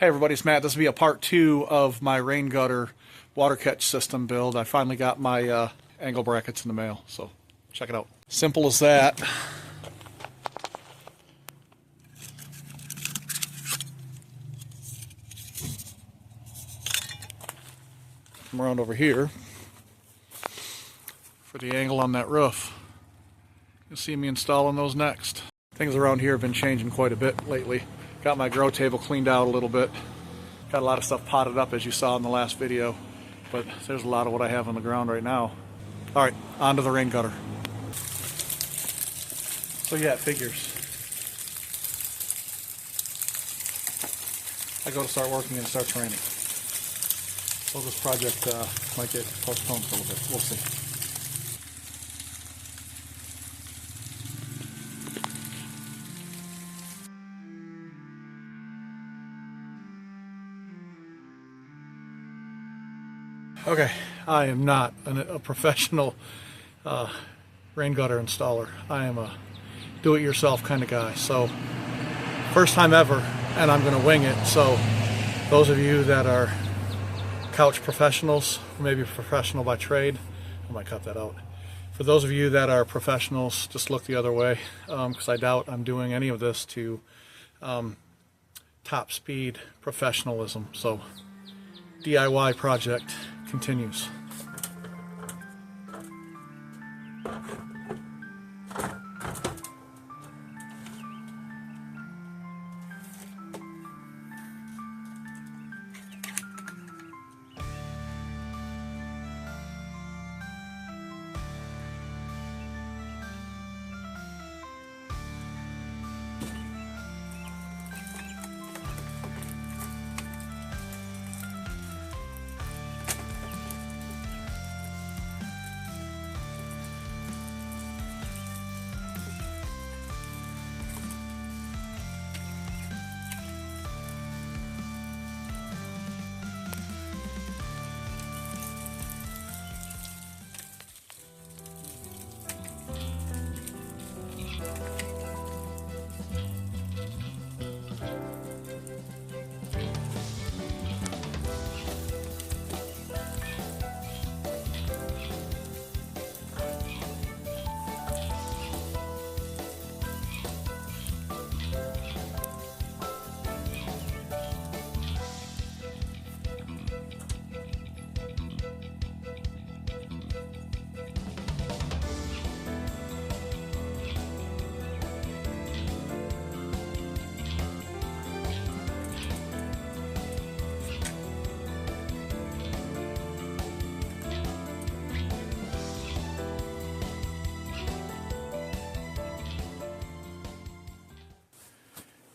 Hey everybody, it's Matt. This will be a part 2 of my rain gutter water catch system build. I finally got my angle brackets in the mail, so check it out. Simple as that. Come around over here for the angle on that roof. You'll see me installing those next. Things around here have been changing quite a bit lately. Got my grow table cleaned out a little bit. Got a lot of stuff potted up as you saw in the last video, but there's a lot of what I have on the ground right now. All right, on to the rain gutter. So yeah, it figures. I go to start working and it starts raining. So this project might get postponed a little bit. We'll see. Okay, I am not a professional rain gutter installer. I am a do-it-yourself kind of guy. So first time ever, and I'm going to wing it. So those of you that are couch professionals, or maybe professional by trade, I might cut that out. For those of you that are professionals, just look the other way, because I doubt I'm doing any of this to top speed professionalism. So DIY project continues.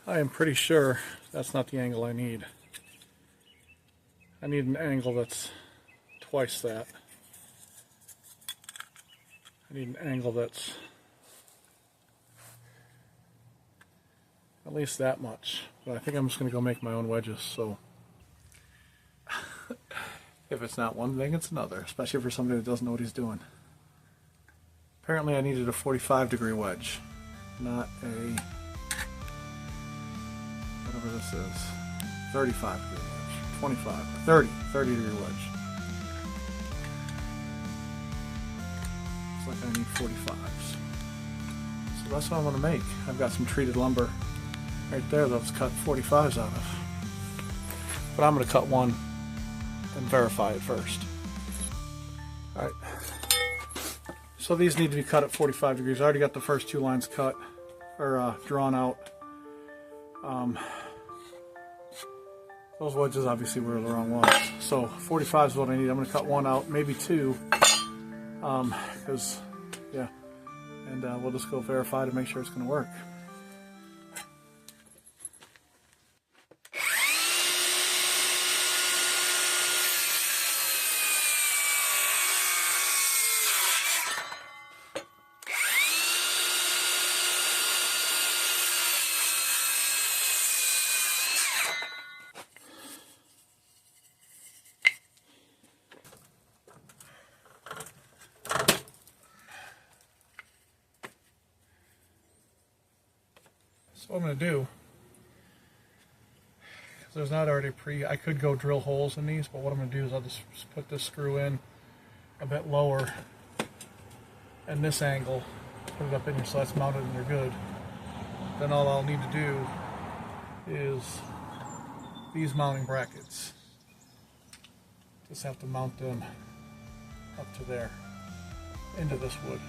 I am pretty sure that's not the angle I need. I need an angle that's twice that. I need an angle that's at least that much. But I think I'm just going to go make my own wedges. So if it's not one thing, it's another, especially for somebody that doesn't know what he's doing. Apparently I needed a 45-degree wedge, not a, whatever this is, 35-degree wedge, 25, 30-degree wedge. Looks like I need 45s. So that's what I'm going to make. I've got some treated lumber right there that's cut 45s out of. But I'm going to cut one and verify it first. Alright. So these need to be cut at 45 degrees. I already got the first two lines cut, or drawn out. Those wedges obviously were the wrong ones. So 45 is what I need. I'm going to cut one out, maybe two. Because, yeah. And we'll just go verify to make sure it's going to work. So what I'm going to do, there's not already I could go drill holes in these, but what I'm going to do is I'll just put this screw in a bit lower and this angle, put it up in here so that's mounted and they're good. Then all I'll need to do is these mounting brackets. Just have to mount them up to there, into this wood.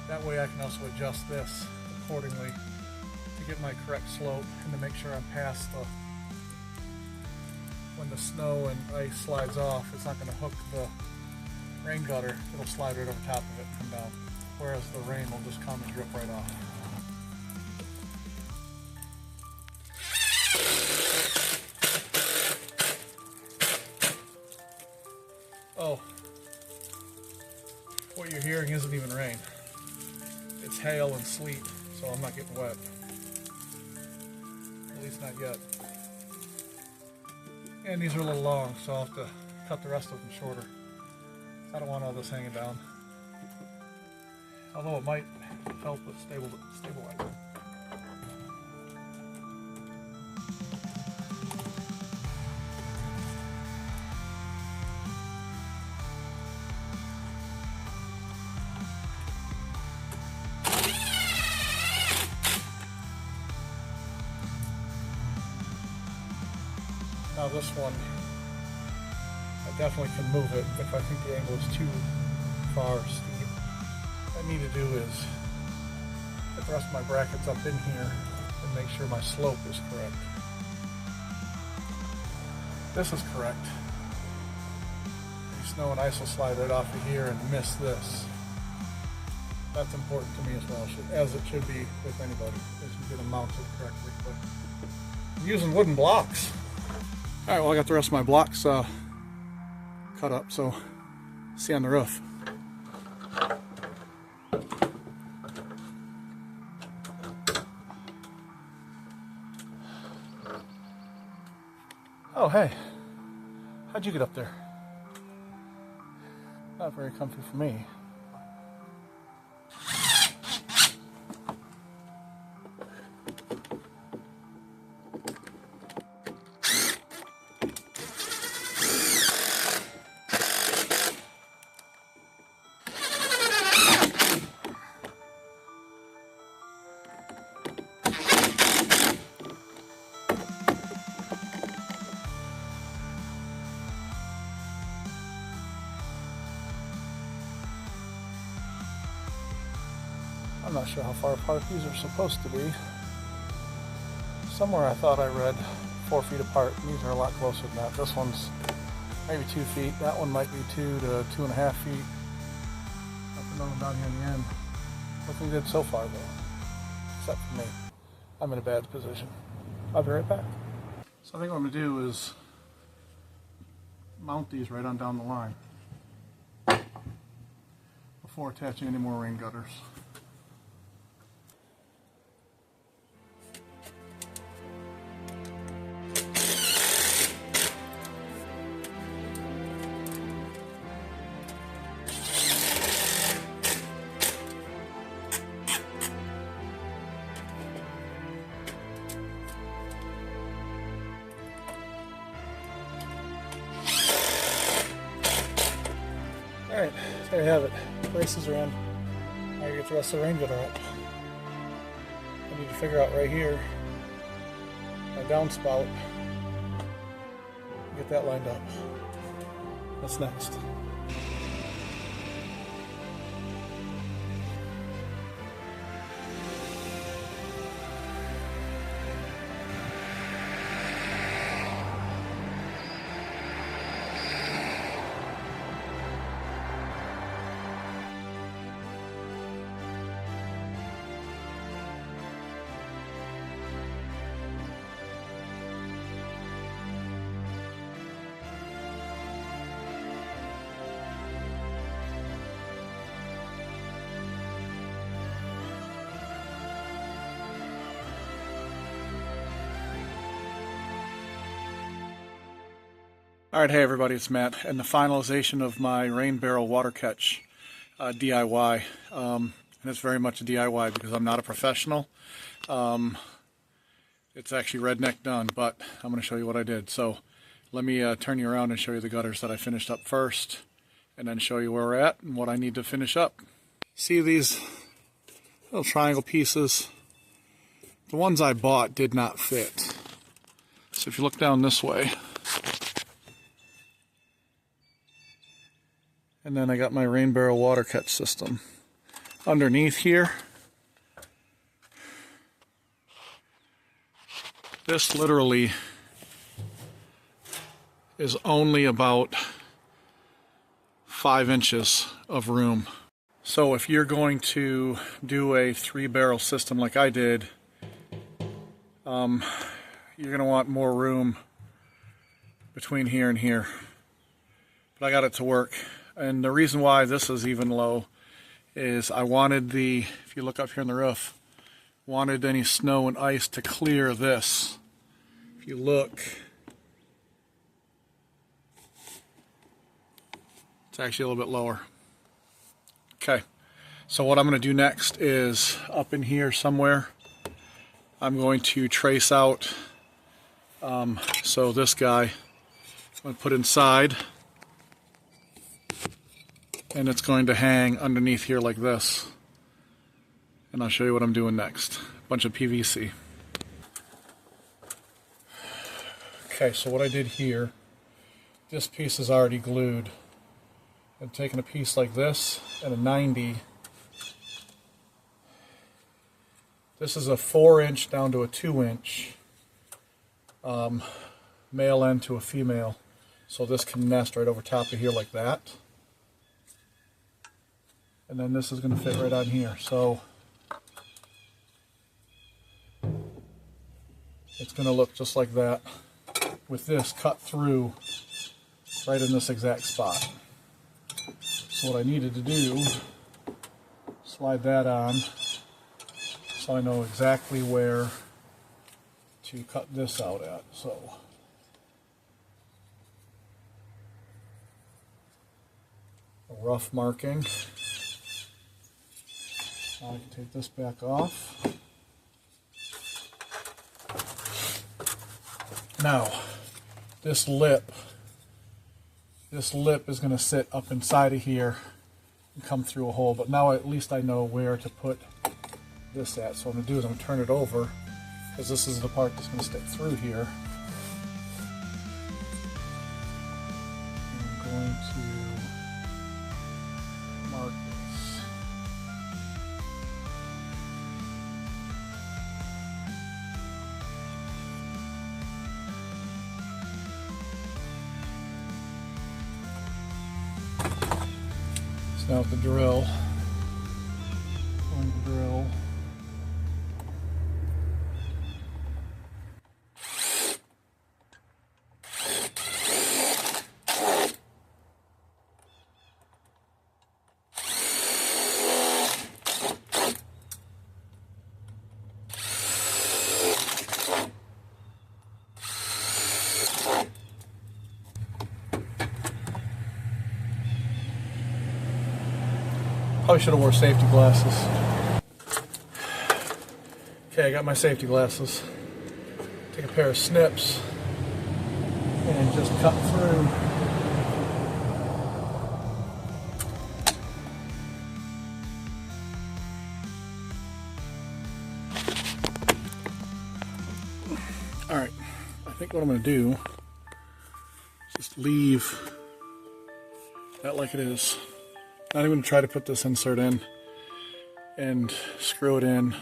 That way I can also adjust this accordingly to get my correct slope and to make sure I'm past the, when the snow and ice slides off, it's not going to hook the rain gutter, it'll slide right over top of it and come down. Whereas the rain will just come and drip right off. Oh, what you're hearing isn't even rain. It's hail and sleet, so I'm not getting wet. At least not yet. And these are a little long, so I'll have to cut the rest of them shorter. I don't want all this hanging down. Although it might help with stabilizing. Now this one, I definitely can move it if I think the angle is too far steep. What I need to do is get the rest of my brackets up in here and make sure my slope is correct. This is correct. The snow and ice will slide right off of here and miss this. That's important to me as well, as it should be with anybody, is you get them mounted correctly. But I'm using wooden blocks. Alright, well I got the rest of my blocks cut up, so see you on the roof. Oh hey, how'd you get up there? Not very comfy for me. I'm not sure how far apart these are supposed to be. Somewhere I thought I read 4 feet apart. These are a lot closer than that. This one's maybe 2 feet. That one might be 2 to 2.5 feet. Up and down here in the end. Looking good so far though. Except for me. I'm in a bad position. I'll be right back. So I think what I'm going to do is mount these right on down the line before attaching any more rain gutters. Alright, there you have it. Braces are in. Now you get the rest of the rain gutter up. I need to figure out right here my downspout. Get that lined up. What's next? Alright, hey everybody, it's Matt, and the finalization of my rain barrel water catch DIY, and it's very much a DIY because I'm not a professional. It's actually redneck done, but I'm going to show you what I did. So let me turn you around and show you the gutters that I finished up first, and then show you where we're at and what I need to finish up. See these little triangle pieces? The ones I bought did not fit. So if you look down this way, and then I got my rain barrel water catch system. Underneath here, this literally is only about 5 inches of room. So if you're going to do a 3-barrel system like I did, you're going to want more room between here and here. But I got it to work. And the reason why this is even low is I wanted if you look up here on the roof, wanted any snow and ice to clear this. If you look, it's actually a little bit lower. Okay, so what I'm going to do next is up in here somewhere, I'm going to trace out, so this guy I'm going to put inside, and it's going to hang underneath here like this. And I'll show you what I'm doing next. A bunch of PVC. Okay, so what I did here, this piece is already glued. I'm taking a piece like this and a 90. This is a 4-inch down to a 2-inch male end to a female. So this can nest right over top of here like that. And then this is going to fit right on here. So it's going to look just like that with this cut through right in this exact spot. So what I needed to do, slide that on so I know exactly where to cut this out at. So a rough marking. Now I can take this back off. Now, this lip is going to sit up inside of here and come through a hole, but now at least I know where to put this at. So what I'm going to do is I'm going to turn it over, because this is the part that's going to stick through here. I'm going to mark this. So now with the drill, going to drill. Probably should have wore safety glasses. Okay, I got my safety glasses. Take a pair of snips and just cut through. Alright, I think what I'm going to do is just leave that like it is. Not even try to put this insert in and screw it in.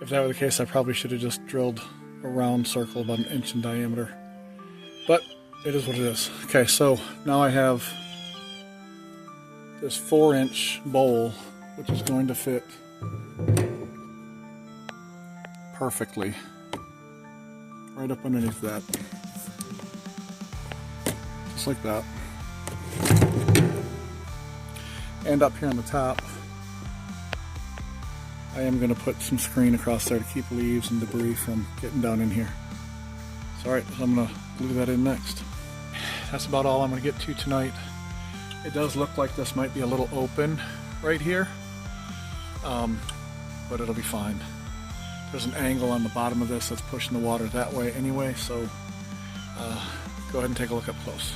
If that were the case, I probably should have just drilled a round circle about 1 inch in diameter. But it is what it is. Okay, so now I have this 4-inch bowl, which is going to fit perfectly right up underneath that. Just like that. And up here on the top, I am going to put some screen across there to keep leaves and debris from getting down in here. So alright, so I'm going to glue that in next. That's about all I'm going to get to tonight. It does look like this might be a little open right here, but it'll be fine. there's an angle on the bottom of this that's pushing the water that way anyway, so go ahead and take a look up close.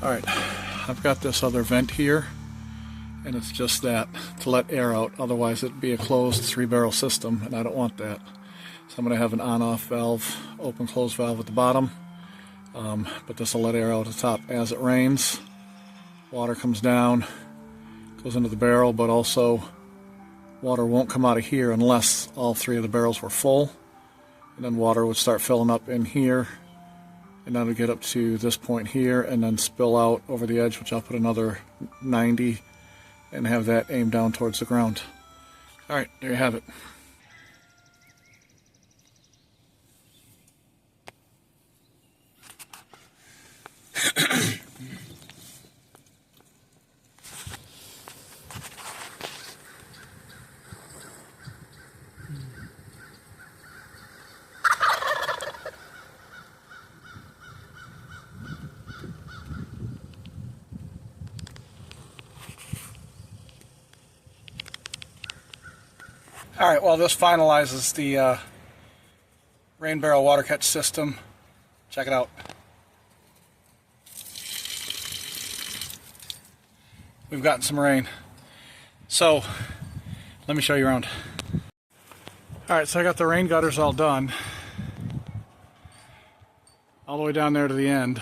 Alright, I've got this other vent here, and it's just that, to let air out, otherwise it'd be a closed 3-barrel system, and I don't want that. So I'm going to have an on-off valve, open-close valve at the bottom, but this will let air out at the top. As it rains, water comes down, goes into the barrel, but also water won't come out of here unless all 3 of the barrels were full, and then water would start filling up in here, and that'll get up to this point here and then spill out over the edge, which I'll put another 90 and have that aimed down towards the ground. Alright, there you have it. Alright, well, this finalizes the rain barrel water catch system. Check it out. We've gotten some rain. So, let me show you around. Alright, so I got the rain gutters all done. All the way down there to the end.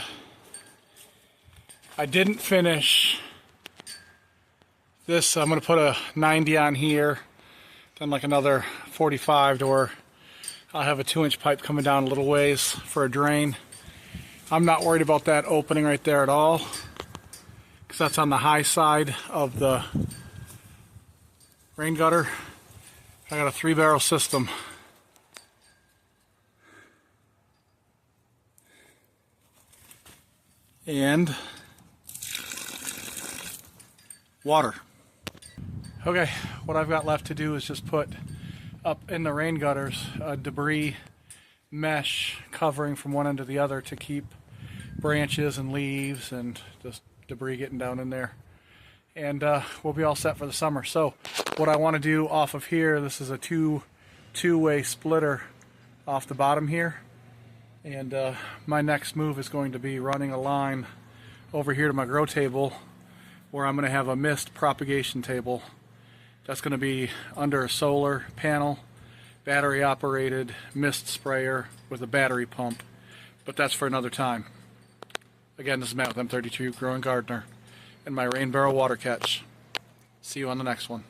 I didn't finish this. I'm going to put a 90 on here. Then like another 45 to where I'll have a 2-inch pipe coming down a little ways for a drain. I'm not worried about that opening right there at all, because that's on the high side of the rain gutter. I got a 3-barrel system. And water. Okay, what I've got left to do is just put up in the rain gutters a debris mesh covering from one end to the other to keep branches and leaves and just debris getting down in there. And we'll be all set for the summer. So what I want to do off of here, this is a two-way splitter off the bottom here. And my next move is going to be running a line over here to my grow table, where I'm going to have a mist propagation table. That's going to be under a solar panel, battery operated mist sprayer with a battery pump, but that's for another time. Again, this is Matt with M32 Growing Gardener and my rain barrel water catch. See you on the next one.